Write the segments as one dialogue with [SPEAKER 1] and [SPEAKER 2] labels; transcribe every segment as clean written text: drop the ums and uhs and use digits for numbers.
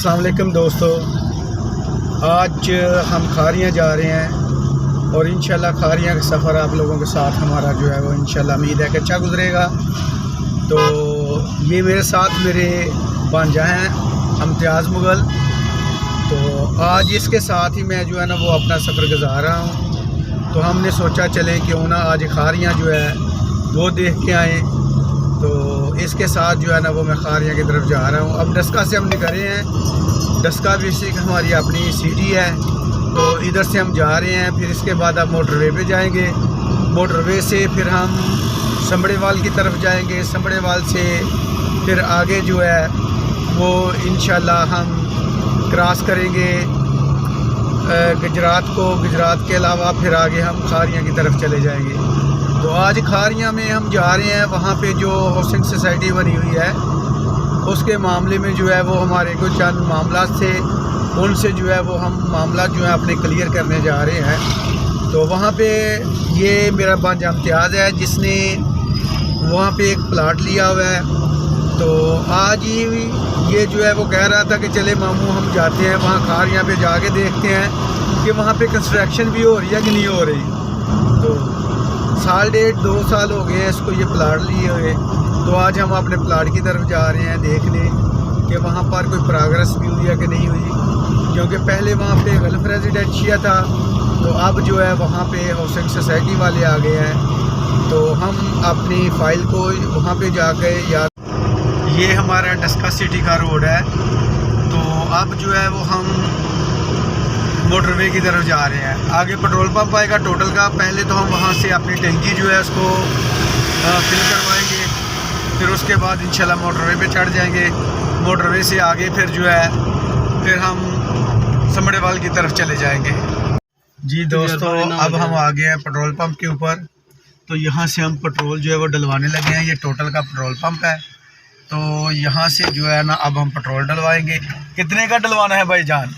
[SPEAKER 1] अस्सलाम वालेकुम दोस्तों, आज हम खारियाँ जा रहे हैं और इंशाल्लाह खारियाँ का सफ़र आप लोगों के साथ हमारा जो है वो इंशाल्लाह उम्मीद है कि अच्छा गुजरेगा। तो ये मेरे साथ मेरे भांजा हैं इम्तियाज़ मुग़ल। तो आज इसके साथ ही मैं जो है ना वो अपना सफ़र गुजार रहा हूँ। तो हमने सोचा चलें क्यों ना आज खारियाँ जो है वो देख के आएँ। तो इसके साथ जो है ना वो मैं खारियाँ की तरफ जा रहा हूँ। अब डस्का से हम निकले हैं। डस्का डिस्ट्रिक्ट हमारी अपनी सिटी है, तो इधर से हम जा रहे हैं। फिर इसके बाद अब मोटरवे पे जाएंगे। मोटरवे से फिर हम समड़ेवाल की तरफ जाएंगे। समड़ेवाल से फिर आगे जो है वो इंशाल्लाह हम क्रॉस करेंगे गुजरात को। गुजरात के अलावा फिर आगे हम खारियाँ की तरफ चले जाएंगे। तो आज खारियाँ में हम जा रहे हैं, वहाँ पे जो हाउसिंग सोसाइटी बनी हुई है उसके मामले में जो है वो हमारे कुछ चंद मामला थे, उनसे जो है वो हम मामला जो है अपने क्लियर करने जा रहे हैं। तो वहाँ पे ये मेरा भांजा इम्तियाज़ है जिसने वहाँ पे एक प्लाट लिया हुआ है। तो आज ही ये जो है वो कह रहा था कि चले मामू हम जाते हैं वहाँ खारियाँ पे, जाके देखते हैं कि वहाँ पे कंस्ट्रक्शन भी हो रही है कि नहीं हो रही। तो साल डेढ़ 2 साल हो गए इसको ये प्लाट लिए हुए। तो आज हम अपने प्लाट की तरफ जा रहे हैं देखने कि वहाँ पर कोई प्रोग्रेस भी हुई है कि नहीं हुई, क्योंकि पहले वहाँ पे गल्फ रेजिडेंशिया था। तो अब जो है वहाँ पे हाउसिंग सोसाइटी वाले आ गए हैं। तो हम अपनी फ़ाइल को वहाँ पे जाके याद, ये हमारा डस्का सिटी का रोड है। तो अब जो है वो हम मोटरवे की तरफ जा रहे हैं। आगे पेट्रोल पंप आएगा टोटल का। पहले तो हम वहाँ से अपनी टंकी जो है उसको फिल करवाएंगे, फिर उसके बाद इंशाल्लाह मोटरवे पे चढ़ जाएंगे। मोटरवे से आगे फिर जो है फिर हम समड़ेवाल की तरफ चले जाएंगे। जी दोस्तों, अब हम आ गए हैं पेट्रोल पंप के ऊपर। तो यहाँ से हम पेट्रोल जो है वो डलवाने लगे हैं। ये टोटल का पेट्रोल पंप है। तो यहाँ से जो है ना अब हम पेट्रोल डलवाएंगे। कितने का डलवाना है भाईजान?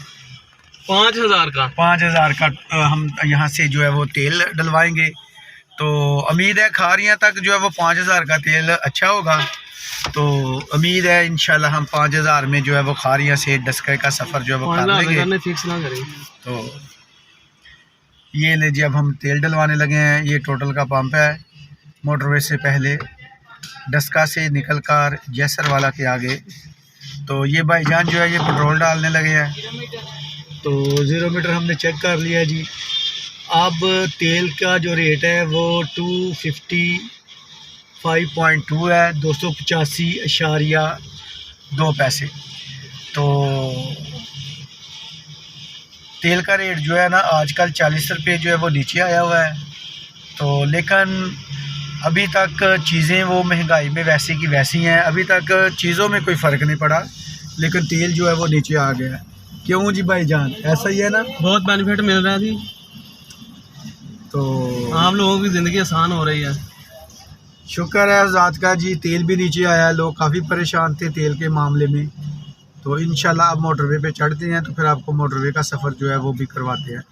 [SPEAKER 2] 5000 का।
[SPEAKER 1] 5000 का हम यहाँ से जो है वो तेल डलवाएंगे। तो उम्मीद है खारियाँ तक जो है वो 5000 का तेल अच्छा होगा। तो उम्मीद है इंशाल्लाह हम 5000 में जो है वो खारियाँ से डस्के का सफ़र जो है वो कर लेंगे।
[SPEAKER 2] फिक्स ना करें।
[SPEAKER 1] तो ये ले जी, अब हम तेल डलवाने लगे हैं। ये टोटल का पंप है। मोटरवे से पहले डस्का से निकल कर जैसर वाला के आगे। तो ये भाईजान जो है ये पेट्रोल डालने लगे हैं। तो 0 मीटर हमने चेक कर लिया जी। अब तेल का जो रेट है वो 255.2 है, 285.2 पैसे। तो तेल का रेट जो है ना आजकल 40 रुपये जो है वो नीचे आया हुआ है। तो लेकिन अभी तक चीज़ें वो महंगाई में वैसी की वैसी हैं। अभी तक चीज़ों में कोई फ़र्क नहीं पड़ा, लेकिन तेल जो है वो नीचे आ गया है। क्यों जी भाईजान, ऐसा ही है ना?
[SPEAKER 2] बहुत बेनिफिट मिल रहा है जी।
[SPEAKER 1] तो
[SPEAKER 2] आम लोगों की ज़िंदगी आसान हो रही है।
[SPEAKER 1] शुक्र है ज़ात का जी, तेल भी नीचे आया। लोग काफ़ी परेशान थे तेल के मामले में। तो इंशाल्लाह अब मोटरवे पे चढ़ते हैं तो फिर आपको मोटरवे का सफ़र जो है वो भी करवाते हैं।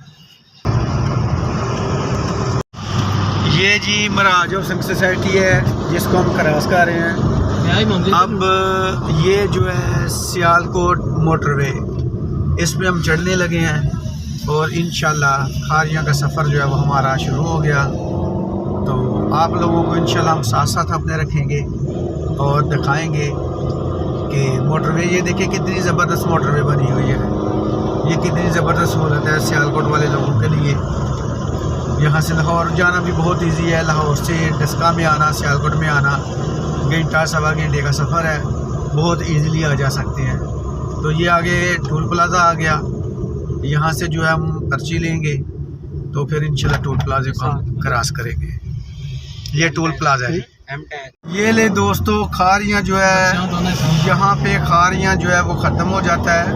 [SPEAKER 1] ये जी महाराज हाउसिंग सोसाइटी है जिसको हम क्रॉस कर रहे हैं। अब ये जो है सियालकोट मोटरवे, इस पे हम चढ़ने लगे हैं और इंशाल्लाह खारियाँ का सफ़र जो है वो हमारा शुरू हो गया। तो आप लोगों को इंशाल्लाह हम साथ साथ अपने रखेंगे और दिखाएंगे कि मोटरवे, ये देखिए कितनी ज़बरदस्त मोटरवे बनी हुई है। ये कितनी ज़बरदस्त सहूलत है सियालकोट वाले लोगों के लिए। यहाँ से लाहौर जाना भी बहुत इजी है। लाहौर से डस्का में आना, सियालकोट में आना घंटा सवा घंटे का सफ़र है। बहुत इजीली आ जा सकते हैं। तो ये आगे टोल प्लाज़ा आ गया। यहाँ से जो है हम पर्ची लेंगे तो फिर इंशाल्लाह टोल प्लाज़े को हम क्रॉस करेंगे। ये टोल प्लाज़ा है। ये ले दोस्तों, खारियाँ जो है यहाँ पे खारियाँ जो है वो ख़त्म हो जाता है।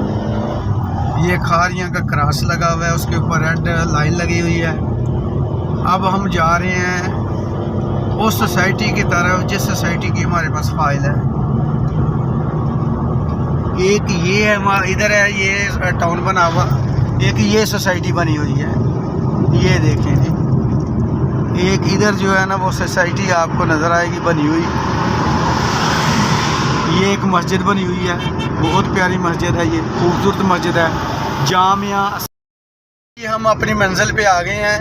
[SPEAKER 1] ये खारियाँ का क्रॉस लगा हुआ है, उसके ऊपर रेड लाइन लगी हुई है। अब हम जा रहे हैं उस सोसाइटी की तरफ जिस सोसाइटी की हमारे पास फाइल है। एक ये है, इधर है ये टाउन बना हुआ, एक ये सोसाइटी बनी हुई है। ये देखें जी, एक इधर जो है ना वो सोसाइटी आपको नज़र आएगी बनी हुई। ये एक मस्जिद बनी हुई है, बहुत प्यारी मस्जिद है, ये खूबसूरत मस्जिद है जामिया। ये हम अपनी मंजिल पे आ गए हैं।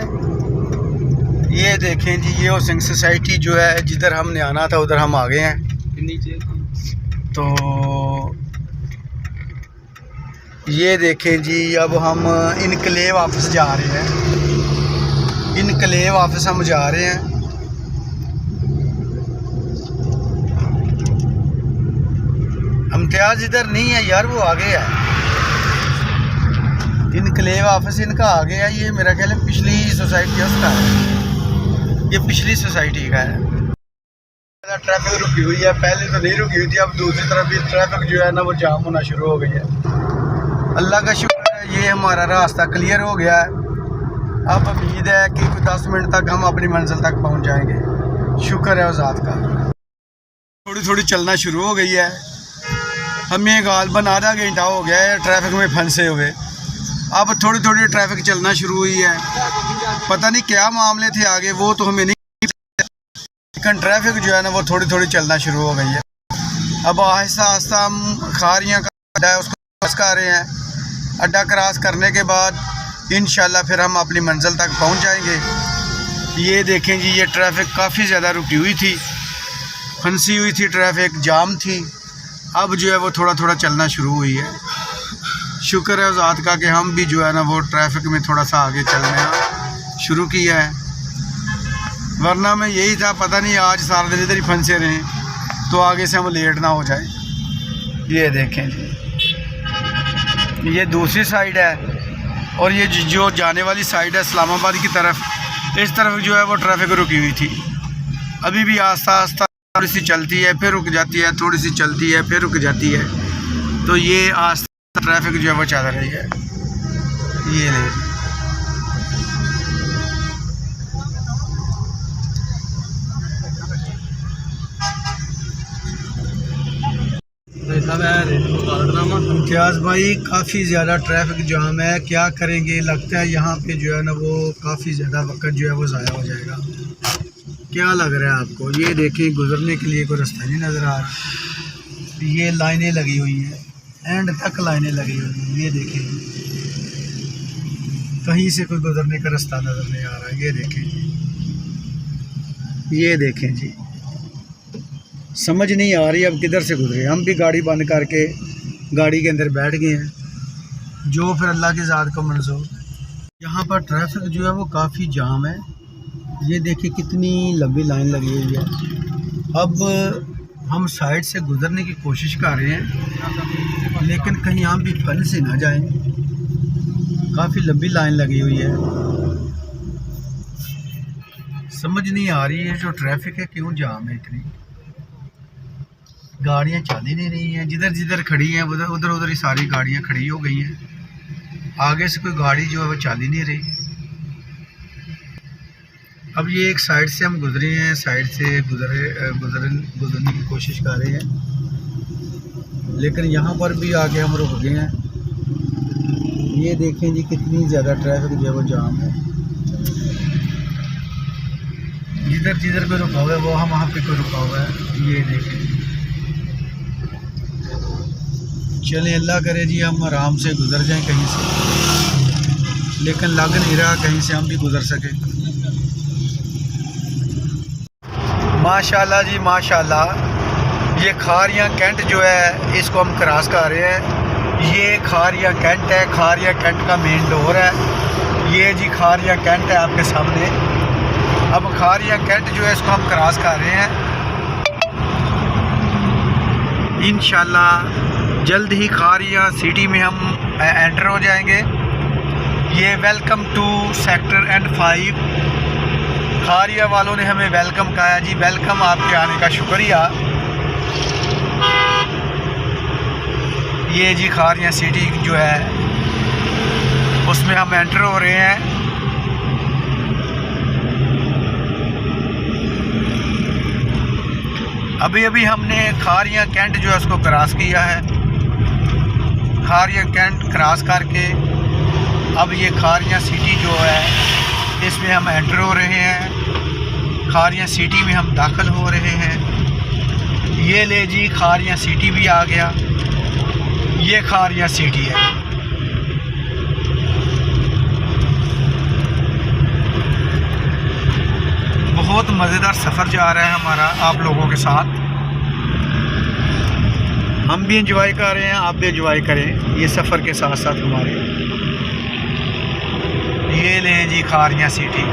[SPEAKER 1] ये देखें जी, ये हाउसिंग सोसाइटी जो है जिधर हमने आना था उधर हम आ गए हैं
[SPEAKER 2] नीचे।
[SPEAKER 1] तो ये देखें जी, अब हम इनकलेव ऑफिस जा रहे हैं। इनकलेव ऑफिस हम जा रहे हैं। इम्तियाज़ इधर नहीं है यार, वो आगे है। इनकलेव ऑफिस इनका आगे है। ये मेरा ख्याल है पिछली सोसाइटी उसका है, ये पिछली सोसाइटी का है। ट्रैफिक रुकी हुई है, पहले तो नहीं रुकी हुई थी, अब दूसरी तरफ भी ट्रैफिक जो है ना वो जाम होना शुरू हो गई है। अल्लाह का शुक्र है, ये हमारा रास्ता क्लियर हो गया है। अब उम्मीद है कि कुछ 10 मिनट तक हम अपनी मंजिल तक पहुंच जाएंगे। शुक्र है उस ज़ात का। थोड़ी थोड़ी चलना शुरू हो गई है। हमें गालबन आधा घंटा हो गया है ट्रैफिक में फंसे हुए। अब थोड़ी थोड़ी ट्रैफिक चलना शुरू हुई है। पता नहीं क्या मामले थे आगे, वो तो हमें नहीं, लेकिन ट्रैफिक जो है ना वो थोड़ी थोड़ी चलना शुरू हो गई है। अब आहिस्ता आहिस्ता हम खारियाँ का अड्डा है उसको क्रॉस कर रहे हैं। अड्डा क्रॉस करने के बाद इंशाल्लाह फिर हम अपनी मंजिल तक पहुंच जाएंगे। ये देखें जी, ये ट्रैफिक काफ़ी ज़्यादा रुकी हुई थी, फंसी हुई थी, ट्रैफिक जाम थी। अब जो है वो थोड़ा थोड़ा चलना शुरू हुई है। शुक्र है उस ज़ात का कि हम भी जो है ना वो ट्रैफिक में थोड़ा सा आगे चलना शुरू किया है। वरना में यही था, पता नहीं आज सारा दिन इधर ही फंसे रहें तो आगे से हम लेट ना हो जाए। ये देखें जी, ये दूसरी साइड है और ये जो जाने वाली साइड है इस्लामाबाद की तरफ, इस तरफ जो है वो ट्रैफिक रुकी हुई थी। अभी भी आस्ता आस्ता थोड़ी सी चलती है, फिर रुक जाती है, थोड़ी सी चलती है, फिर रुक जाती है। तो ये आस्ता ट्रैफिक जो है वो चल रही है। ये नहीं, इम्तियाज़ भाई काफ़ी ज़्यादा ट्रैफिक जाम है, क्या करेंगे। लगता है यहाँ पे जो है ना वो काफ़ी ज़्यादा वक्त जो है वो ज़ाया हो जाएगा। क्या लग रहा है आपको? ये देखिए, गुज़रने के लिए कोई रास्ता नहीं नज़र आ रहा। ये लाइनें लगी हुई हैं, एंड तक लाइनें लगी हुई हैं। ये देखिए, कहीं से कोई गुज़रने का रास्ता नज़र नहीं आ रहा। ये देखें, ये देखें जी, समझ नहीं आ रही अब किधर से गुजरे। हम भी गाड़ी बंद करके गाड़ी के अंदर बैठ गए हैं, जो फिर अल्लाह की ज़ात को मंजूर। यहाँ पर ट्रैफिक जो है वो काफ़ी जाम है। ये देखिए कितनी लंबी लाइन लगी हुई है। अब हम साइड से गुजरने की कोशिश कर रहे हैं, लेकिन कहीं हम भी फन से ना जाएं। काफ़ी लंबी लाइन लगी हुई है, समझ नहीं आ रही है जो ट्रैफिक है क्यों जाम है। इतनी गाड़ियाँ चल ही नहीं रही हैं, जिधर जिधर खड़ी हैं उधर उधर ही सारी गाड़ियाँ खड़ी हो गई हैं। आगे से कोई गाड़ी जो है वो चल ही नहीं रही। अब ये एक साइड से हम गुजरे हैं, साइड से गुजरने की कोशिश कर रहे हैं, लेकिन यहाँ पर भी आके हम रुक गए हैं। ये देखें जी, कितनी ज़्यादा ट्रैफिक जो है वो जाम है। जिधर जिधर कोई रुका हुआ है वो हम वहाँ पे कोई रुका हुआ है। ये देखें, चलें अल्लाह करे जी हम आराम से गुजर जाएं कहीं से, लेकिन लग नहीं रहा कहीं से हम भी गुजर सकें। माशाल्लाह जी माशाल्लाह, ये खारियाँ कैंट जो है इसको हम क्रॉस कर रहे हैं। ये खारियाँ कैंट है, खारियाँ कैंट का मेन डोर है। ये जी खारियाँ कैंट है आपके सामने। अब खारियाँ कैंट जो है इसको हम क्रॉस कर रहे हैं। इंशाल्लाह जल्द ही खारियाँ सिटी में हम एंटर हो जाएंगे। ये वेलकम टू सेक्टर N5। खारिया वालों ने हमें वेलकम कहा जी, वेलकम, आपके आने का शुक्रिया। ये जी खारिया सिटी जो है उसमें हम एंटर हो रहे हैं। अभी अभी हमने खारिया कैंट जो है उसको क्रॉस किया है। खारिया कैंट क्रॉस करके अब ये खारिया सिटी जो है इसमें हम एंटर हो रहे हैं। खारिया सिटी में हम दाखिल हो रहे हैं। ये ले जी खारियाँ सिटी भी आ गया, ये खारियाँ सिटी है। बहुत मज़ेदार सफ़र जा रहा है हमारा आप लोगों के साथ। हम भी एंजॉय कर रहे हैं, आप भी एंजॉय करें ये सफ़र के साथ साथ हमारे। ये लें जी खारियाँ सिटी।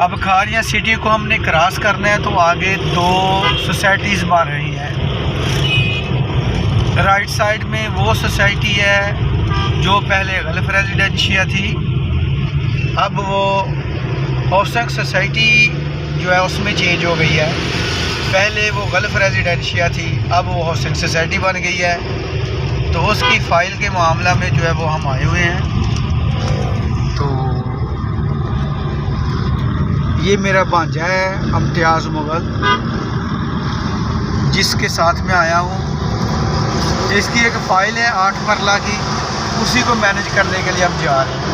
[SPEAKER 1] अब खारियाँ सिटी को हमने क्रॉस करना है तो आगे 2 सोसाइटीज़ बन रही हैं। राइट साइड में वो सोसाइटी है जो पहले गल्फ रेजिडेंशिया थी, अब वो होसेंग सोसाइटी जो है उसमें चेंज हो गई है। पहले वो गल्फ रेजिडेंशिया थी, अब वो होसेंग सोसाइटी बन गई है। तो उसकी फ़ाइल के मामला में जो है वो हम आए हुए हैं। तो ये मेरा भांजा है इम्तियाज़ मुग़ल, जिसके साथ में आया हूँ। इसकी एक फ़ाइल है 8 मरला की, उसी को मैनेज करने के लिए हम जा रहे हैं।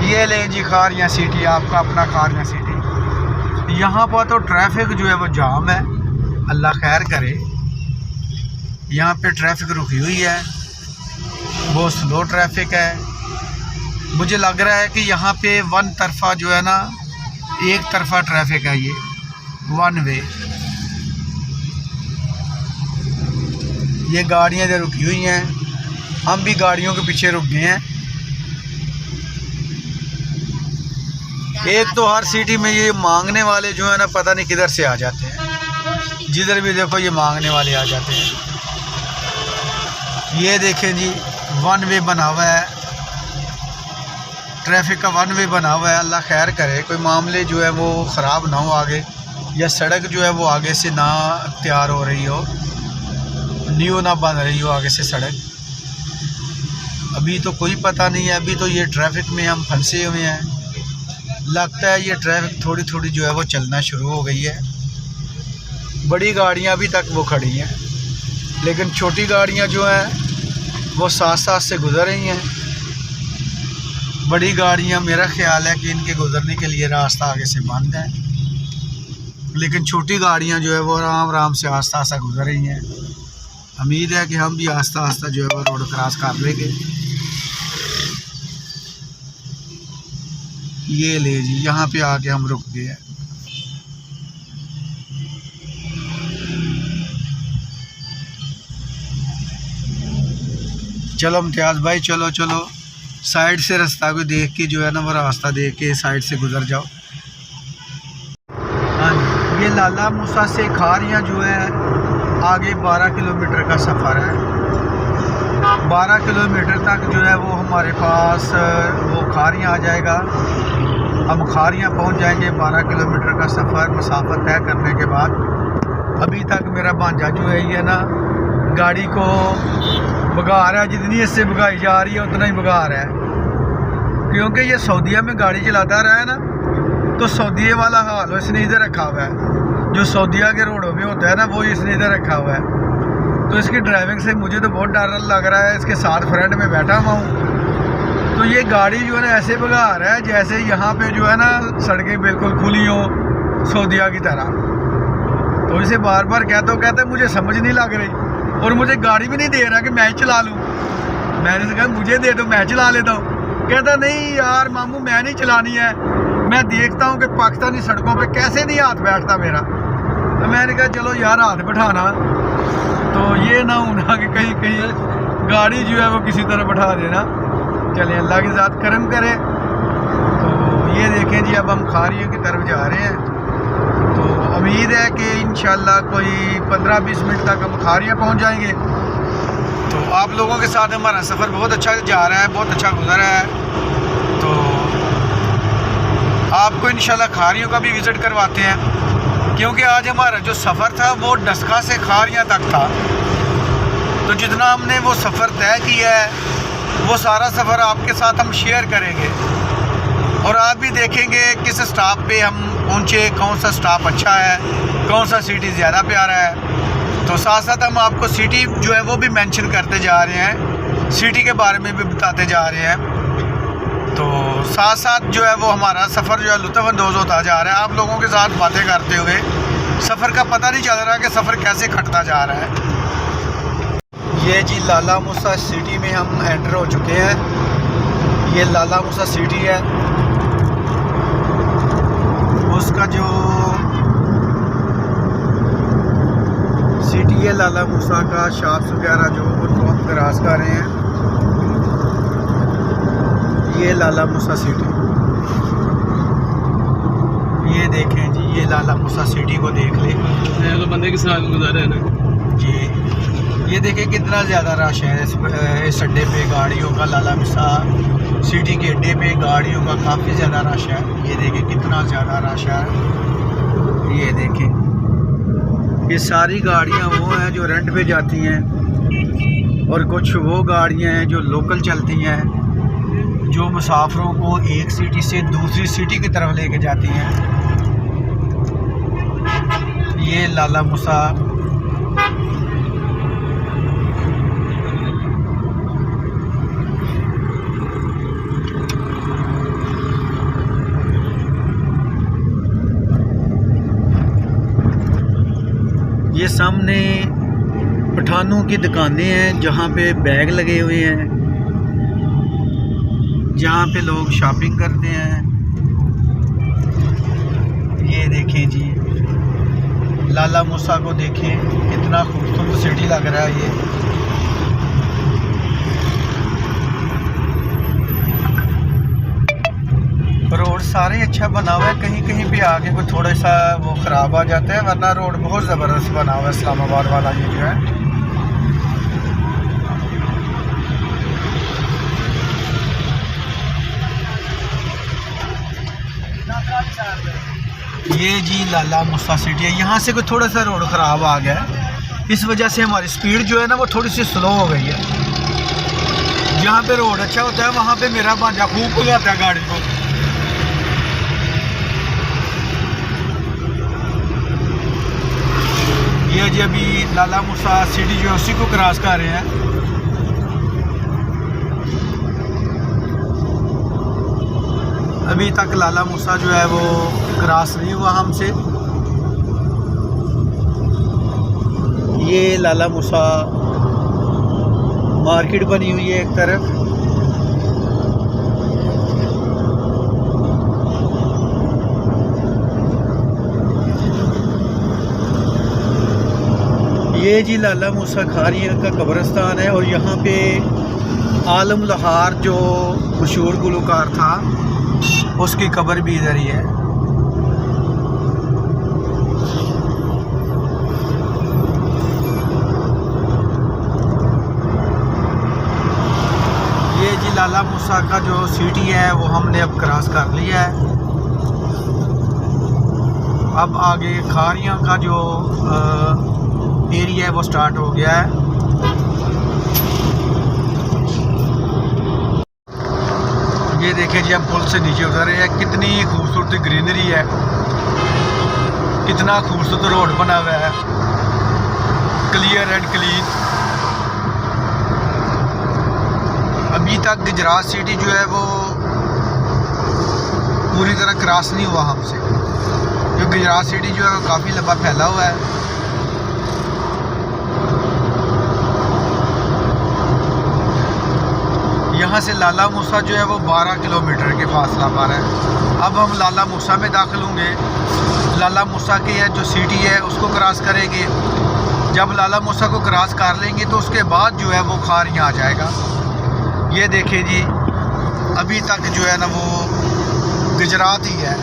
[SPEAKER 1] ये लें जी खारियाँ सिटी, आपका अपना खारियाँ सिटी। यहाँ पर तो ट्रैफिक जो है वो जाम है, अल्लाह खैर करे। यहाँ पे ट्रैफिक रुकी हुई है, बहुत स्लो ट्रैफिक है। मुझे लग रहा है कि यहाँ पे वन तरफा जो है ना, एक तरफा ट्रैफिक है, ये वन वे। ये गाड़ियाँ इधर रुकी हुई हैं, हम भी गाड़ियों के पीछे रुक गए हैं। एक तो हर सिटी में ये मांगने वाले जो है ना, पता नहीं किधर से आ जाते हैं। जिधर भी देखो ये मांगने वाले आ जाते हैं। ये देखें जी, वन वे बना हुआ है, ट्रैफिक का वन वे बना हुआ है। अल्लाह खैर करे, कोई मामले जो है वो ख़राब ना हो आगे, या सड़क जो है वो आगे से ना तैयार हो रही हो, न्यू ना बन रही हो आगे से सड़क। अभी तो कोई पता नहीं है, अभी तो ये ट्रैफिक में हम फंसे हुए हैं। लगता है ये ट्रैफिक थोड़ी थोड़ी जो है वो चलना शुरू हो गई है। बड़ी गाड़ियाँ अभी तक वो खड़ी हैं, लेकिन छोटी गाड़ियाँ जो हैं वो साथ साथ से गुज़र रही हैं। बड़ी गाड़ियाँ मेरा ख़्याल है कि इनके गुज़रने के लिए रास्ता आगे से बंद है, लेकिन छोटी गाड़ियाँ जो है वो आराम आराम से आस्ता आस्ता गुज़र रही हैं। उम्मीद है कि हम भी आस्ता आस्ता जो है वो रोड क्रॉस कर लेंगे। ये ले जी, यहाँ पे आके हम रुक गए हैं। चलो इम्तियाज़ भाई, चलो चलो, साइड से रास्ता को देख के जो है ना वो रास्ता देख के साइड से गुजर जाओ। हाँ, ये लाला मूसा से खारियाँ जो है आगे 12 किलोमीटर का सफ़र है। 12 किलोमीटर तक जो है वो हमारे पास वो खारियाँ आ जाएगा। हम खारियाँ पहुंच जाएंगे। 12 किलोमीटर का सफ़र मसाफत तय करने के बाद अभी तक मेरा भांजा जो है ये ना गाड़ी को भगा रहा है, जितनी इससे भगाई जा रही है उतना ही भगा रहा है। क्योंकि ये सऊदीया में गाड़ी चलाता रहा है ना, तो सऊदीया वाला हाल इसने इधर रखा हुआ है। जो सऊदीया के रोडों में होता है ना, वो इसने इधर रखा हुआ है। तो इसकी ड्राइविंग से मुझे तो बहुत डर लग रहा है। इसके साथ फ्रंट में बैठा हुआ हूँ, तो ये गाड़ी जो है ना ऐसे भगा रहा है जैसे यहाँ पे जो है ना सड़कें बिल्कुल खुली हो सऊदीया की तरह। तो इसे बार बार कहते मुझे समझ नहीं लग रही, और मुझे गाड़ी भी नहीं दे रहा कि मैं चला लूँ। मैंने कहा मुझे दे दो, मैं चला लेता हूँ। कहता नहीं यार मामू, मैं नहीं चलानी है, मैं देखता हूँ कि पाकिस्तानी सड़कों पे कैसे नहीं हाथ बैठता मेरा। तो मैंने कहा चलो यार हाथ बैठाना, तो ये ना होना कि कहीं कहीं गाड़ी जो है वो किसी तरह बैठा देना। चले अल्लाह की ज़ात करम करे। तो ये देखें जी, अब हम खारियों की तरफ जा रहे हैं। तो उम्मीद है कि इंशाल्लाह कोई 15-20 मिनट तक हम खारियाँ पहुँच जाएंगे। तो आप लोगों के साथ हमारा सफ़र बहुत अच्छा जा रहा है, बहुत अच्छा गुजरा है। तो आपको इंशाल्लाह खारियों का भी विज़िट करवाते हैं, क्योंकि आज हमारा जो सफ़र था वो डस्का से खारियाँ तक था। तो जितना हमने वो सफ़र तय किया है वो सारा सफ़र आपके साथ हम शेयर करेंगे, और आप भी देखेंगे किस स्टॉप पे हम पहुँचे, कौन सा स्टॉप अच्छा है, कौन सा सिटी ज़्यादा प्यारा है। तो साथ साथ हम आपको सिटी जो है वो भी मेंशन करते जा रहे हैं, सिटी के बारे में भी बताते जा रहे हैं। तो साथ साथ जो है वो हमारा सफ़र जो है लुत्फ़अंदोज़ होता जा रहा है। आप लोगों के साथ बातें करते हुए सफ़र का पता नहीं चल रहा कि सफ़र कैसे कटता जा रहा है। ये जी लाला मूसा सिटी में हम एंटर हो चुके हैं। ये लाला मूसा सिटी है, उसका जो सिटी है लाला मूसा का, शॉप्स वगैरह जो उनको हम क्रॉस कर रहे हैं। ये लाला मूसा सिटी, ये देखें जी, ये लाला मूसा सिटी को देख ले।
[SPEAKER 2] तो बंदे के साथ गुजारे हैं ना
[SPEAKER 1] जी। ये देखें कितना ज़्यादा रश है इस अड्डे पे गाड़ियों का। लाला मूसा सिटी के अड्डे पे गाड़ियों का काफ़ी ज़्यादा रश है। ये देखें कितना ज़्यादा रश है। ये देखें, ये सारी गाड़ियाँ वो हैं जो रेंट पे जाती हैं और कुछ वो गाड़ियाँ हैं जो लोकल चलती हैं, जो मुसाफिरों को एक सिटी से दूसरी सिटी की तरफ लेके जाती हैं। ये लाला मूसा ये सामने पठानों की दुकानें हैं जहाँ पे बैग लगे हुए हैं, जहाँ पे लोग शॉपिंग करते हैं। ये देखें जी, लाला मूसा को देखें, कितना खूबसूरत सिटी लग रहा है ये। रोड सारे अच्छा बना हुआ है, कहीं कहीं पे आगे कोई थोड़ा सा वो ख़राब आ जाता है, वरना रोड बहुत ज़बरदस्त बना हुआ है इस्लामाबाद वाला ये जो है। ये जी लाला मूसा सिटी है। यहाँ से कोई थोड़ा सा रोड ख़राब आ गया है, इस वजह से हमारी स्पीड जो है ना वो थोड़ी सी स्लो हो गई है। जहाँ पे रोड अच्छा होता है वहाँ पे मेरा भांजा खूब भगाता है गाड़ी को। ये जी अभी लाला मूसा सिटी जो है उसी को क्रॉस कर रहे हैं। अभी तक लाला मूसा जो है वो क्रॉस नहीं हुआ हमसे। ये लाला मूसा मार्केट बनी हुई है एक तरफ। ये जी लाला मूसा खारियाँ का कब्रिस्तान है और यहाँ पे आलम लोहार जो मशहूर गुलकार था उसकी कब्र भी इधर ही है। ये जी लाला मूसा का जो सिटी है वो हमने अब क्रॉस कर लिया है। अब आगे खारियाँ का जो एरिया है वो स्टार्ट हो गया है। ये देखें जी, हम पुल से नीचे उतर रहे हैं। कितनी खूबसूरत ग्रीनरी है, कितना खूबसूरत रोड बना हुआ है, क्लियर एंड क्लीन। अभी तक गुजरात सिटी जो है वो पूरी तरह क्रॉस नहीं हुआ हमसे, जो गुजरात सिटी जो है वो काफ़ी लंबा फैला हुआ है। यहाँ से लाला मूसा जो है वो 12 किलोमीटर के फासला पर है। अब हम लाला मूसा में दाखिल होंगे। लाला मूसा की जो सिटी है उसको क्रॉस करेंगे। जब लाला मूसा को क्रॉस कर लेंगे तो उसके बाद जो है वो खारियाँ आ जाएगा। ये देखें जी, अभी तक जो है ना वो गुजरात ही है।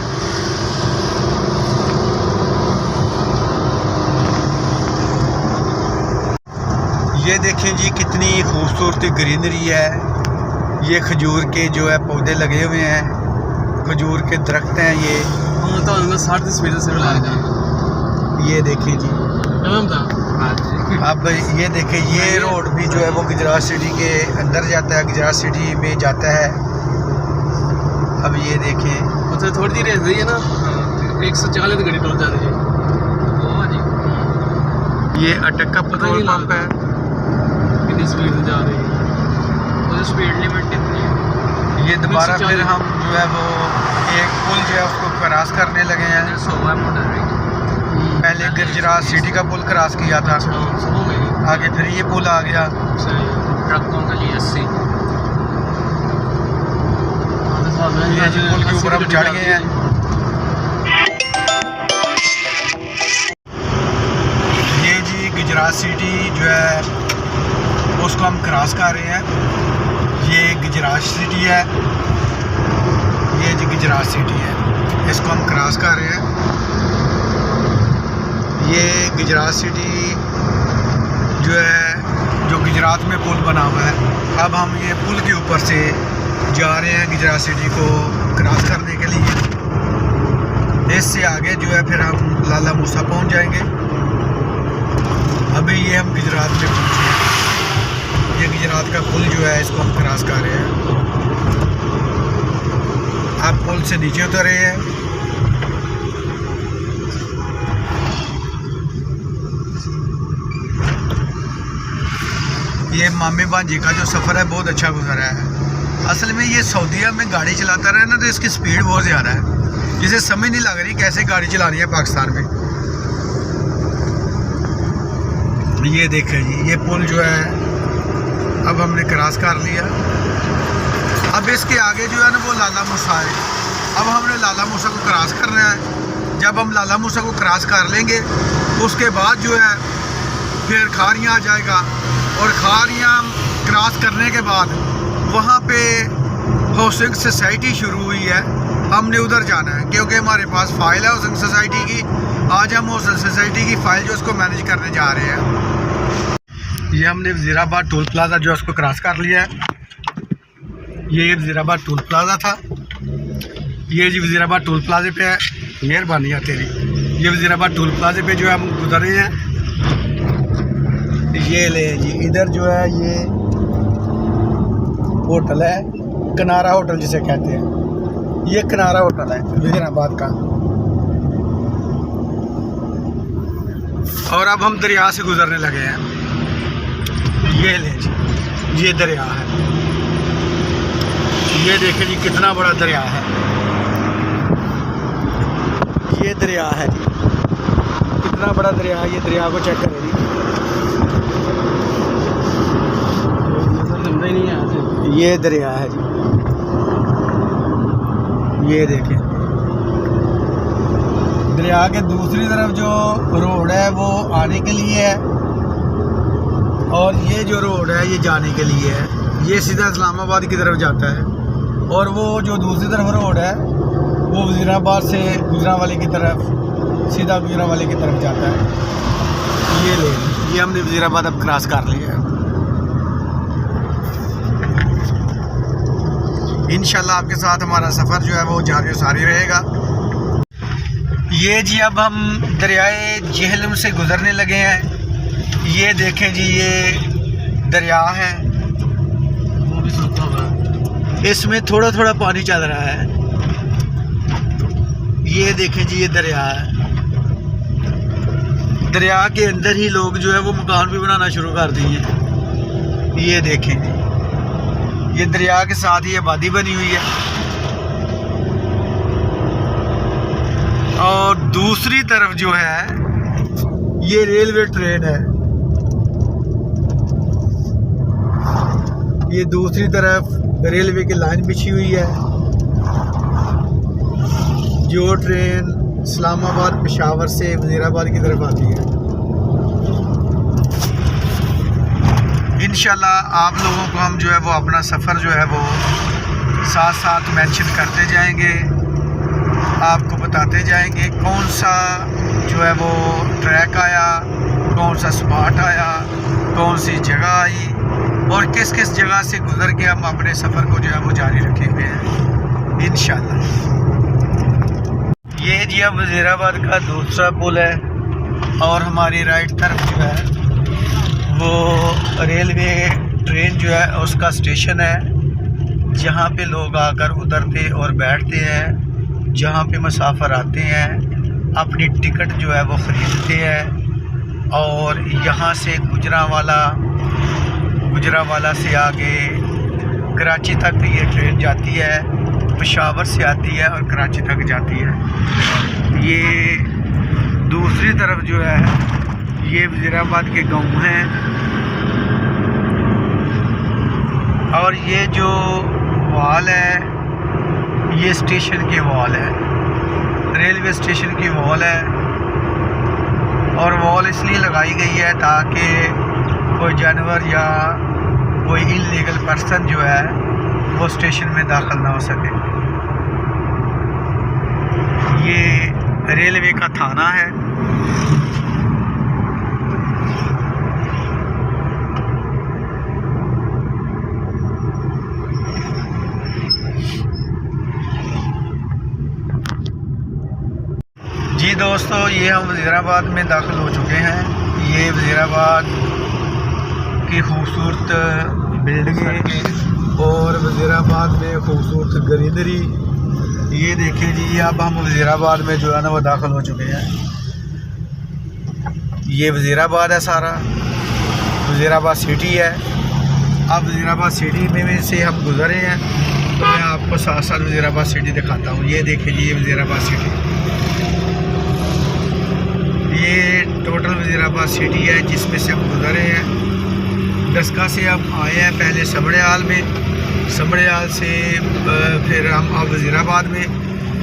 [SPEAKER 1] ये देखें जी, कितनी खूबसूरत ग्रीनरी है। ये खजूर के जो है पौधे लगे हुए हैं, खजूर के दरख्त हैं ये।
[SPEAKER 2] तो उनमें 60 स्पीड से मिलाया जाए।
[SPEAKER 1] ये देखें जी, अब ये देखें, ये रोड भी जो है वो गुजरात सिटी के अंदर जाता है, गुजरात सिटी में जाता है। अब ये देखें,
[SPEAKER 2] उससे थोड़ी देर रह गई है ना, 140 गाड़ी टोल जाती है।
[SPEAKER 1] ये अटक का पेट्रोल पंप है।
[SPEAKER 2] कितनी स्पीड में जा रही है, स्पीड लिमिट कितनी है?
[SPEAKER 1] ये दोबारा फिर हम जो है वो एक पुल जो है उसको क्रॉस करने लगे हैं। पहले गुजरात सिटी का पुल क्रॉस किया था, आगे फिर ये पुल आ गया।
[SPEAKER 2] ट्रकों के लिए 80
[SPEAKER 1] ये जी पुल के ऊपर हम चढ़ गए हैं। ये जी गुजरात सिटी जो है उसको हम क्रॉस कर रहे हैं। ये गुजरात सिटी है, ये जी गुजरात सिटी है, इसको हम क्रॉस कर रहे हैं। ये गुजरात सिटी जो है जो गुजरात में पुल बना हुआ है। अब हम ये पुल के ऊपर से जा रहे हैं गुजरात सिटी को क्रॉस करने के लिए। इससे आगे जो है फिर हम लाला मूसा पहुंच जाएंगे। अभी ये हम गुजरात में पहुंचे हैं। ये गुजरात का पुल जो है इसको हम क्रॉस कर रहे हैं। आप पुल से नीचे उतरे हैं। ये मामी भांजी का जो सफ़र है बहुत अच्छा गुजरा है। असल में ये सऊदीया में गाड़ी चलाता रहे ना तो इसकी स्पीड बहुत ज़्यादा है, जिसे समझ नहीं लग रही कैसे गाड़ी चलानी है पाकिस्तान में। ये देखें जी, ये पुल जो है अब हमने क्रॉस कर लिया। अब इसके आगे जो है ना वो लाला मूसा है। अब हमने लाला मूसा को क्रॉस करना है। जब हम लाला मूसा को क्रॉस कर लेंगे उसके बाद जो है फिर खारियाँ आ जाएगा, और खारियाँ क्रॉस करने के बाद वहाँ पे हाउसिंग सोसाइटी शुरू हुई है। हमने उधर जाना है क्योंकि हमारे पास फ़ाइल है हाउसिंग सोसाइटी की। आज हम हाउसिंग सोसाइटी की फ़ाइल जो उसको मैनेज करने जा रहे हैं। ये हमने वज़ीराबाद टोल प्लाज़ा जो उसको क्रॉस कर लिया है। ये वज़ीराबाद टोल प्लाज़ा था। ये जी वज़ीराबाद टोल प्लाज़े पे है। मेहरबानी है तेरी। ये वज़ीराबाद टोल प्लाज़े पे जो है हम गुजर रहे हैं। ये ले जी, इधर जो है ये होटल है, किनारा होटल जिसे कहते हैं। ये किनारा होटल है वज़ीराबाद का। और अब हम दरिया से गुजरने लगे हैं। ये ले जी, ये दरिया है। ये देखें जी कितना बड़ा दरिया है। ये दरिया है जी, कितना बड़ा दरिया है। ये दरिया को चेक करें जी। ये दरिया है जी, ये देखें। दरिया के दूसरी तरफ जो रोड है वो आने के लिए है, और ये जो रोड है ये जाने के लिए है। ये सीधा इस्लामाबाद की तरफ जाता है, और वो जो दूसरी तरफ रोड है वो वज़ीराबाद से गुजरांवाले की तरफ, सीधा गुजरांवाले की तरफ जाता है। ये ले, ये हमने वज़ीराबाद अब क्रॉस कर लिया है। इंशाल्लाह आपके साथ हमारा सफ़र जो है वो जारी सारी रहेगा। ये जी अब हम दरियाए जेहलम से गुज़रने लगे हैं। ये देखें जी, ये दरिया है, वो भी सूखा हुआ है। इसमें थोड़ा थोड़ा पानी चल रहा है। ये देखें जी, ये दरिया है। दरिया के अंदर ही लोग जो है वो मकान भी बनाना शुरू कर दिए। ये देखें, ये दरिया के साथ ही आबादी बनी हुई है। और दूसरी तरफ जो है ये रेलवे ट्रेन है। ये दूसरी तरफ रेलवे की लाइन बिछी हुई है। जो ट्रेन इस्लामाबाद पेशावर से वज़ीराबाद की तरफ आती है। इंशाल्लाह आप लोगों को हम जो है वो अपना सफ़र जो है वो साथ साथ मेंशन करते जाएंगे, आपको बताते जाएंगे कौन सा जो है वो ट्रैक आया, कौन सा स्पॉट आया, कौन सी जगह आई, और किस किस जगह से गुज़र के हम अपने सफ़र को जो है वो जारी रखे हुए हैं इंशाल्लाह। ये जी अब वज़ीराबाद का दूसरा पुल है, और हमारी राइट तरफ जो है वो रेलवे ट्रेन जो है उसका स्टेशन है, जहाँ पे लोग आकर उतरते और बैठते हैं, जहाँ पे मुसाफिर आते हैं, अपनी टिकट जो है वो ख़रीदते हैं, और यहाँ से गुजरांवाला से आगे कराची तक ये ट्रेन जाती है, पेशावर से आती है और कराची तक जाती है। ये दूसरी तरफ जो है ये वज़ीराबाद के गांव हैं, और ये जो वॉल है ये स्टेशन की वॉल है, रेलवे स्टेशन की वॉल है। और वॉल इसलिए लगाई गई है ताकि कोई जानवर या कोई इलीगल पर्सन जो है वो स्टेशन में दाखिल ना हो सके। ये रेलवे का थाना है। जी दोस्तों, ये हम वज़ीराबाद में दाखिल हो चुके हैं। ये वज़ीराबाद की खूबसूरत बिल्डिंगें और वज़ीराबाद में खूबसूरत ग्रीनरी, ये देखें जी। अब हम वज़ीराबाद में जो है ना वो दाखिल हो चुके हैं। ये वज़ीराबाद है, सारा वज़ीराबाद सिटी है। अब वज़ीराबाद सिटी में से हम गुज़रे हैं तो मैं आपको साथ साथ वज़ीराबाद सिटी दिखाता हूँ। ये देखें जी, ये वज़ीराबाद सिटी, ये टोटल वज़ीराबाद सिटी है जिसमें से हम गुज़रे हैं। डस्का से हम आए हैं पहले समड़ियाल में, समड़ियाल से फिर हम अब वज़ीराबाद में।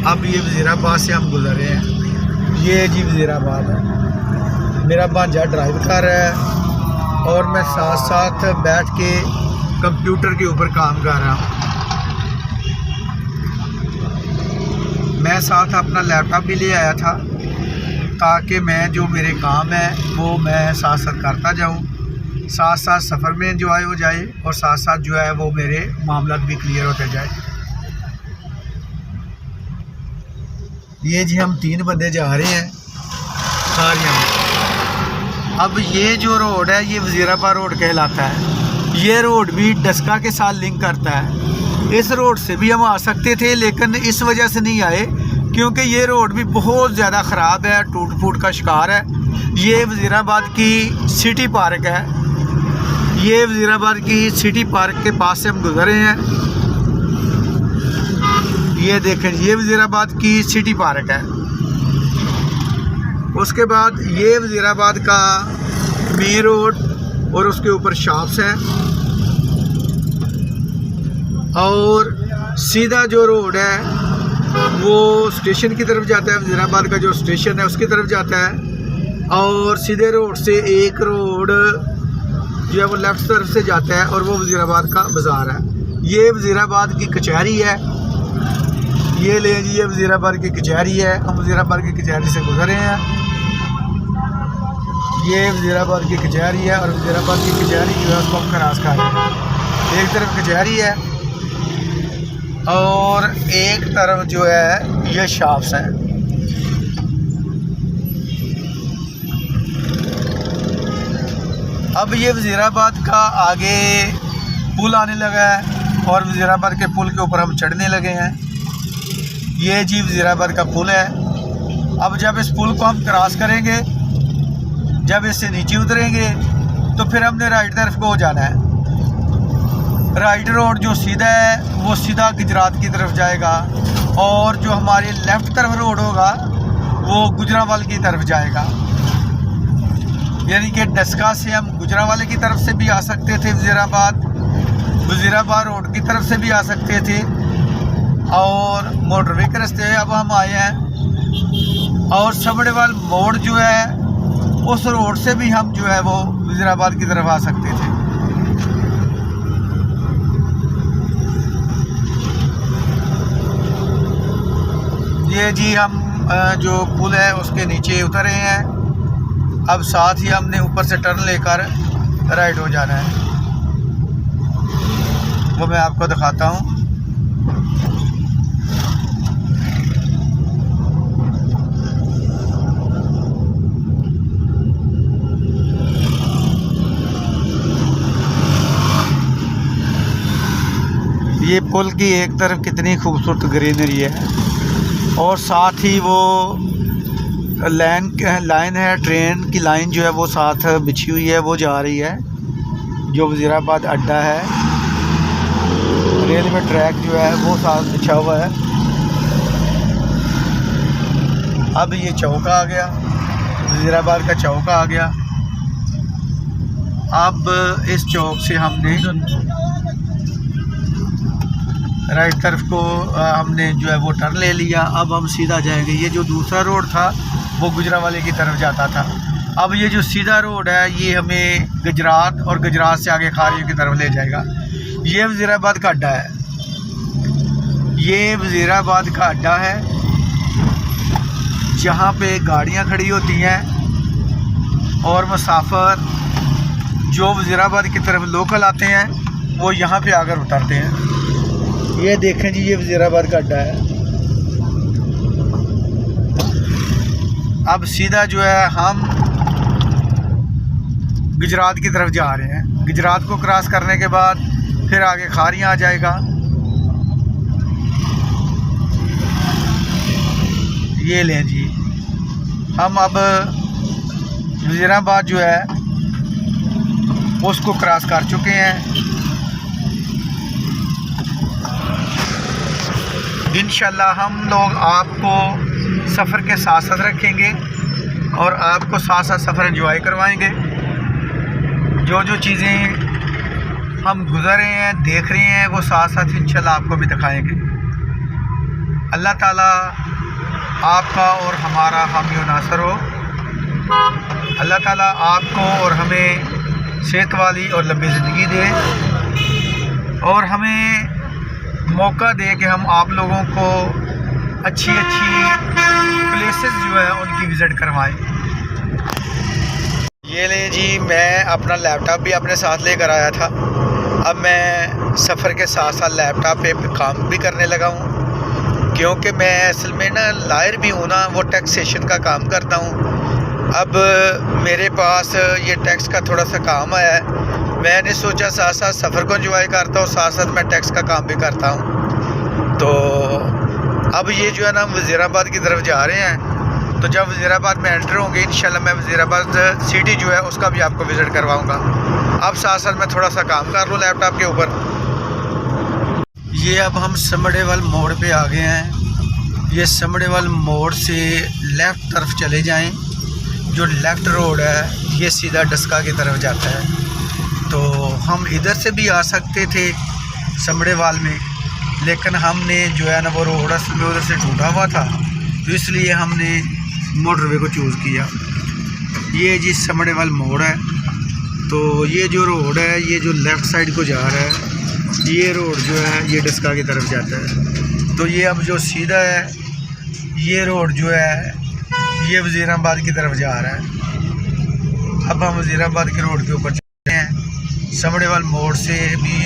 [SPEAKER 1] अब ये वज़ीराबाद से हम गुज़रे हैं। ये जी वज़ीराबाद है। मेरा भांजा ड्राइव कर रहा है और मैं साथ साथ बैठ के कंप्यूटर के ऊपर काम कर रहा हूँ। मैं साथ अपना लैपटॉप भी ले आया था ताकि मैं जो मेरे काम है वो मैं साथ साथ करता जाऊं, साथ साथ सफ़र में एंजॉय हो जाए और साथ साथ जो है वो मेरे मामला भी क्लियर होते जाए। ये जी हम 3 बंदे जा रहे हैं खारियां में। अब ये जो रोड है ये वज़ीराबाद रोड कहलाता है। ये रोड भी डस्का के साथ लिंक करता है। इस रोड से भी हम आ सकते थे लेकिन इस वजह से नहीं आए क्योंकि ये रोड भी बहुत ज़्यादा ख़राब है, टूट फूट का शिकार है। ये वज़ीराबाद की सिटी पार्क है। ये वज़ीराबाद की सिटी पार्क के पास से हम गुज़रे हैं। ये देखें, ये वज़ीराबाद की सिटी पार्क है। उसके बाद ये वज़ीराबाद का मेन रोड और उसके ऊपर शॉप्स हैं, और सीधा जो रोड है वो स्टेशन की तरफ जाता है। वज़ीराबाद का जो स्टेशन है उसकी तरफ जाता है, और सीधे रोड से एक रोड जो है वो लेफ़्ट तरफ से जाता है और वो वज़ीराबाद का बाज़ार है। ये वज़ीराबाद की कचहरी है। ये ले जी, ये वज़ीराबाद की कचहरी है। हम वज़ीराबाद की कचहरी से गुज़रे हैं। ये वज़ीराबाद की कचहरी है और वज़ीराबाद की कचहरी जो है उसको हम क्रॉस कर रहे हैं। एक तरफ कचहरी है और एक तरफ जो है ये शॉप्स हैं। अब ये वज़ीराबाद का आगे पुल आने लगा है और वज़ीराबाद के पुल के ऊपर हम चढ़ने लगे हैं। ये जी वज़ीराबाद का पुल है। अब जब इस पुल को हम क्रॉस करेंगे, जब इससे नीचे उतरेंगे तो फिर हमने राइट तरफ को जाना है। राइट रोड जो सीधा है वो सीधा गुजरात की तरफ जाएगा, और जो हमारे लेफ़्ट तरफ रोड होगा वो गुजरांवाल की तरफ जाएगा। यानी कि डस्का से हम गुजरांवाले की तरफ से भी आ सकते थे वज़ीराबाद रोड की तरफ से भी आ सकते थे, और मोटरवे के रास्ते अब हम आए हैं। और समड़ेवाल मोड़ जो है उस रोड से भी हम जो है वो वज़ीराबाद की तरफ आ सकते थे। ये जी हम जो पुल है उसके नीचे उतरे हैं। अब साथ ही हमने ऊपर से टर्न लेकर राइट हो जाना है, वो मैं आपको दिखाता हूँ। ये पुल की एक तरफ कितनी खूबसूरत ग्रीनरी है, और साथ ही वो लाइन है, ट्रेन की लाइन जो है वो साथ बिछी हुई है, वो जा रही है जो वज़ीराबाद अड्डा है। रेलवे ट्रैक जो है वो साथ बिछा हुआ है। अब ये चौक आ गया, वज़ीराबाद का चौक आ गया। अब इस चौक से हमने राइट तरफ को हमने जो है वो टर्न ले लिया। अब हम सीधा जाएंगे। ये जो दूसरा रोड था वो गुजरावाले की तरफ जाता था। अब ये जो सीधा रोड है ये हमें गुजरात और गुजरात से आगे खारियों की तरफ ले जाएगा। ये वज़ीराबाद का अड्डा है, ये वज़ीराबाद का अड्डा है जहाँ पे गाड़ियाँ खड़ी होती हैं और मुसाफिर जो वज़ीराबाद की तरफ लोकल आते हैं वो यहाँ पे आकर उतरते हैं। ये देखें जी, ये वज़ीराबाद का अड्डा है। अब सीधा जो है हम गुजरात की तरफ जा रहे हैं। गुजरात को क्रॉस करने के बाद फिर आगे खारियाँ आ जाएगा। ये लें जी, हम अब वज़ीराबाद जो है उसको क्रॉस कर चुके हैं। इंशाल्लाह हम लोग आपको सफ़र के साथ साथ रखेंगे और आपको साथ साथ सफ़र एंजॉय करवाएंगे। जो जो चीज़ें हम गुज़र रहे हैं, देख रहे हैं, वो साथ साथ इंशाल्लाह आपको भी दिखाएंगे। अल्लाह ताला आपका और हमारा हामी और नासर हो। अल्लाह ताला आपको और हमें सेहत वाली और लंबी ज़िंदगी दे और हमें मौका दे कि हम आप लोगों को अच्छी अच्छी प्लेसेस जो है उनकी विज़िट करवाएं। ये ले जी, मैं अपना लैपटॉप भी अपने साथ लेकर आया था। अब मैं सफ़र के साथ साथ लैपटॉप पे काम भी करने लगा हूँ, क्योंकि मैं असल में ना लायर भी हूँ ना, वो टैक्सेशन का काम करता हूँ। अब मेरे पास ये टैक्स का थोड़ा सा काम आया है। मैंने सोचा साथ साथ सफ़र को एंजॉय करता हूँ, साथ साथ मैं टैक्स का काम भी करता हूँ। तो अब ये जो है ना वज़ीराबाद की तरफ जा रहे हैं। तो जब वज़ीराबाद में एंटर होंगे इंशाल्लाह मैं वज़ीराबाद सिटी जो है उसका भी आपको विज़िट करवाऊँगा। अब साथ साथ मैं थोड़ा सा काम कर लूँ लैपटॉप के ऊपर। ये अब हम समड़ेवाल मोड़ पे आ गए हैं। ये समड़ेवाल मोड़ से लेफ़्ट तरफ चले जाएं। जो लेफ़्ट रोड है ये सीधा डस्का की तरफ जाता है। तो हम इधर से भी आ सकते थे समड़ेवाल में, लेकिन हमने जो है ना वो रोड में उधर से टूटा हुआ था, तो इसलिए हमने मोटरवे को चूज़ किया। ये जी समड़ेवाल मोड़ है। तो ये जो रोड है ये जो लेफ़्ट साइड को जा रहा है, ये रोड जो है ये डस्का की तरफ जाता है। तो ये अब जो सीधा है ये रोड जो है ये वज़ीराबाद की तरफ जा रहा है। अब हम वज़ीराबाद के रोड के ऊपर चलते हैं। समड़ेवाल मोड़ से भी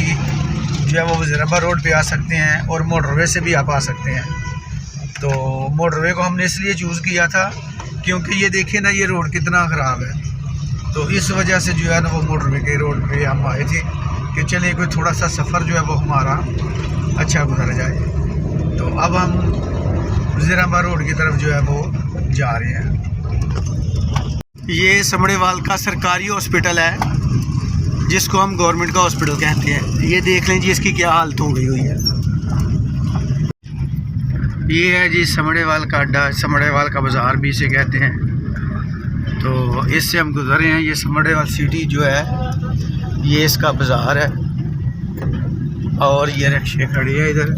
[SPEAKER 1] जो है वो वज़ीराबाद रोड पे आ सकते हैं और मोटरवे से भी आप आ सकते हैं। तो मोटरवे को हमने इसलिए चूज़ किया था क्योंकि ये देखें ना ये रोड कितना ख़राब है। तो इस वजह से जो है ना वो मोटरवे के रोड पे हम आए थे कि चलिए कोई थोड़ा सा सफ़र जो है वो हमारा अच्छा गुजर जाए। तो अब हम वज़ीराबाद रोड की तरफ जो है वो जा रहे हैं। ये समड़ेवाल का सरकारी हॉस्पिटल है जिसको हम गवर्नमेंट का हॉस्पिटल कहते हैं। ये देख लें जी इसकी क्या हालत हो गई हुई है। ये है जी समड़ेवाल का अड्डा, समड़ेवाल का बाज़ार भी इसे कहते हैं। तो इससे हम गुजरे हैं। ये समड़ेवाल सिटी जो है ये इसका बाज़ार है और ये रिक्शे खड़ी है इधर।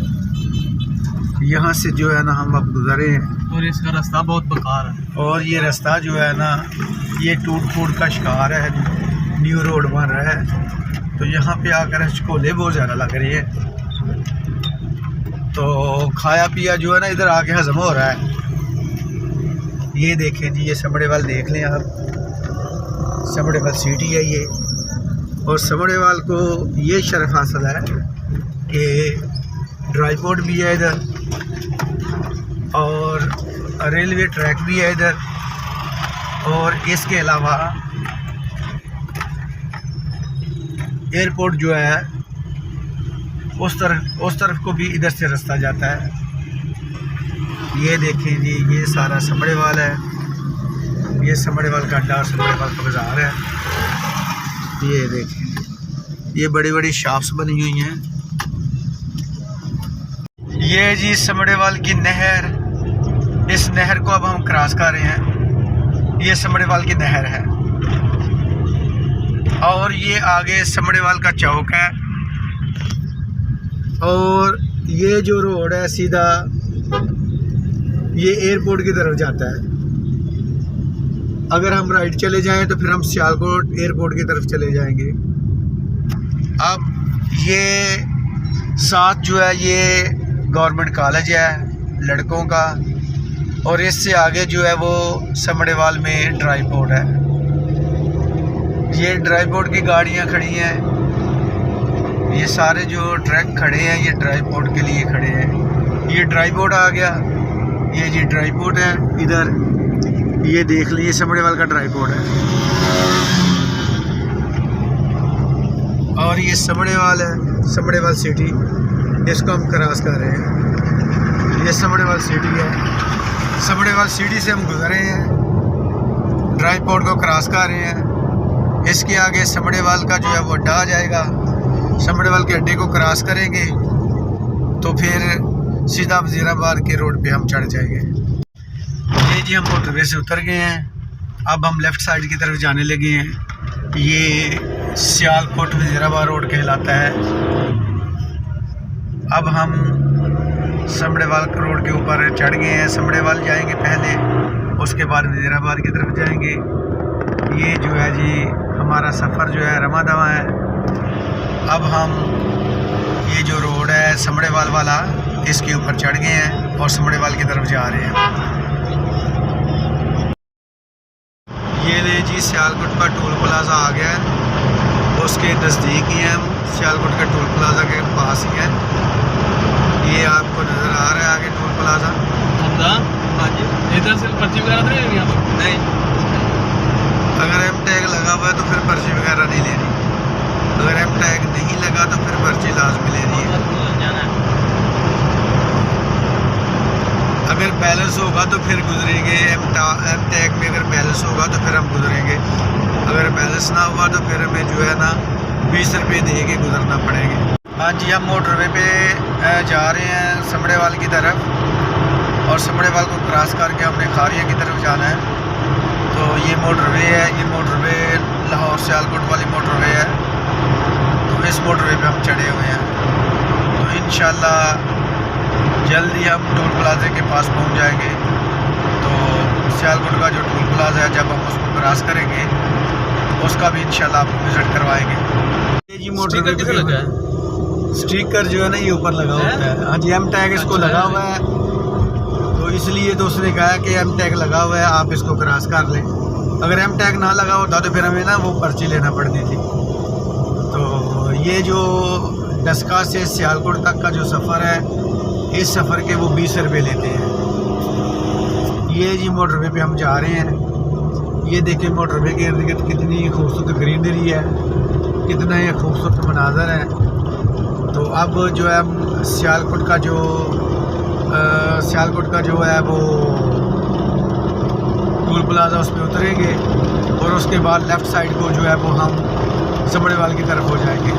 [SPEAKER 1] यहाँ से जो है ना हम अब गुजरे हैं
[SPEAKER 2] और इसका रास्ता बहुत बेकार है
[SPEAKER 1] और ये रास्ता जो है ना ये टूट फूट का शिकार है। न्यू रोड बन रहा है तो यहाँ पे आकर चकोले बहुत ज़्यादा लग रही है। तो खाया पिया जो है ना इधर आके हज़म हो रहा है। ये देखें जी, ये समड़ेवाल देख लें आप, समड़ेवाल सिटी है ये। और समड़ेवाल को ये शर्फ हासिल है कि ड्राई पोर्ट भी है इधर और रेलवे ट्रैक भी है इधर, और इसके अलावा एयरपोर्ट जो है उस तरफ को भी इधर से रास्ता जाता है। ये देखें जी, ये सारा समड़ेवाल है। ये समड़ेवाल का अड्डा और समड़ेवाल का बाज़ार है। ये देखें, ये बड़ी बड़ी शॉप्स बनी हुई हैं। ये जी समड़ेवाल की नहर, इस नहर को अब हम क्रॉस कर रहे हैं। ये समड़ेवाल की नहर है और ये आगे समड़ेवाल का चौक है और ये जो रोड है सीधा ये एयरपोर्ट की तरफ जाता है। अगर हम राइट चले जाएं तो फिर हम सियालकोट एयरपोर्ट की तरफ चले जाएंगे। अब ये साथ जो है ये गवर्नमेंट कॉलेज है लड़कों का और इससे आगे जो है वो समड़ेवाल में ड्राई पोर्ट है। ये ड्राई पोर्ट की गाड़ियां खड़ी हैं, ये सारे जो ट्रक खड़े हैं ये ड्राई पोर्ट के लिए खड़े हैं। ये ड्राई पोर्ट आ गया, ये जी ड्राई पोर्ट है। इधर ये देख लीजिए समड़ेवाल का ड्राई पोर्ट है और ये समड़ेवाल है, समड़ेवाल सिटी, इसको हम क्रॉस कर रहे हैं। ये समड़ेवाल सिटी है, समड़ेवाल सिटी से हम गुजरे हैं, ड्राई पोर्ट को क्रॉस कर रहे हैं। इसके आगे समड़ेवाल का जो है वो अड्डा आ जाएगा। समड़ेवाल के अड्डे को क्रॉस करेंगे तो फिर सीधा वजीराबाद के रोड पे हम चढ़ जाएंगे। ये जी हम मोटरवे से उतर गए हैं, अब हम लेफ़्ट साइड की तरफ जाने लगे हैं। ये सियालकोट वजीराबाद रोड कहलाता है। अब हम समड़ेवाल रोड के ऊपर चढ़ गए हैं। समड़ेवाल जाएंगे पहले, उसके बाद वजीराबाद की तरफ जाएंगे। ये जो है जी हमारा सफ़र जो है रमा दवा है। अब हम ये जो रोड है समड़ेवाल वाला इसके ऊपर चढ़ गए हैं और समड़ेवाल की तरफ जा रहे हैं। ये ले जी सियालकोट का टोल प्लाजा आ गया है, उसके नज़दीक ही हैं हम, सियालकोट के टोल प्लाजा के पास ही है। ये आपको नज़र आ रहा है आगे टोल प्लाजा।
[SPEAKER 2] हाँ जी, इधर से पर्ची वगैरह तो नहीं यहाँ पर?
[SPEAKER 1] नहीं, अगर एम टैग लगा हुआ है तो फिर पर्ची वगैरह नहीं लेनी, अगर एम टैग नहीं लगा तो फिर पर्ची लाजमी लेनी है। अगर बैलेंस होगा तो फिर गुजरेंगे, एम टैग में अगर बैलेंस होगा तो फिर हम गुजरेंगे, अगर बैलेंस ना हुआ तो फिर हमें जो है ना 20 रुपये दे के गुजरना पड़ेंगे। हाँ जी, हम मोटरवे पे जा रहे हैं समड़ेवाल की तरफ और समड़ेवाल को क्रॉस करके हमने खारिया की तरफ जाना है। तो ये मोटरवे है, ये मोटरवे लाहौर सियालकोट वाली मोटरवे है। तो इस मोटरवे पे हम चढ़े हुए हैं, तो इंशाल्लाह जल्दी हम टोल प्लाजे के पास पहुंच जाएंगे। तो सियालकोट का जो टोल प्लाजा है जब हम उसको क्रॉस करेंगे उसका भी इंशाल्लाह आपको विजिट करवाएंगे। ये जी मोटरवे पे लगा है स्टिकर जो है ना ये ऊपर लगा होता है। हाँ जी, एम टैग इसको लगा हुआ है, तो इसलिए तो उसने कहा कि एम टैग लगा हुआ है आप इसको क्रॉस कर लें। अगर एम टैग ना लगा होता तो फिर हमें ना वो पर्ची लेना पड़ती थी। तो ये जो डस्का से सियालकोट तक का जो सफ़र है, इस सफ़र के वो 20 रुपये लेते हैं। ये जी मोटरवे पे हम जा रहे हैं। ये देखें मोटरवे के इर्द गिर्द कितनी खूबसूरत ग्रीनरी है, कितना ये खूबसूरत मनाजर है। तो अब जो है हम सियालकोट का जो है वो टोल प्लाजा उस पर उतरेंगे और उसके बाद लेफ़्ट साइड को जो है वो हम समड़ेवाल की तरफ हो जाएंगे।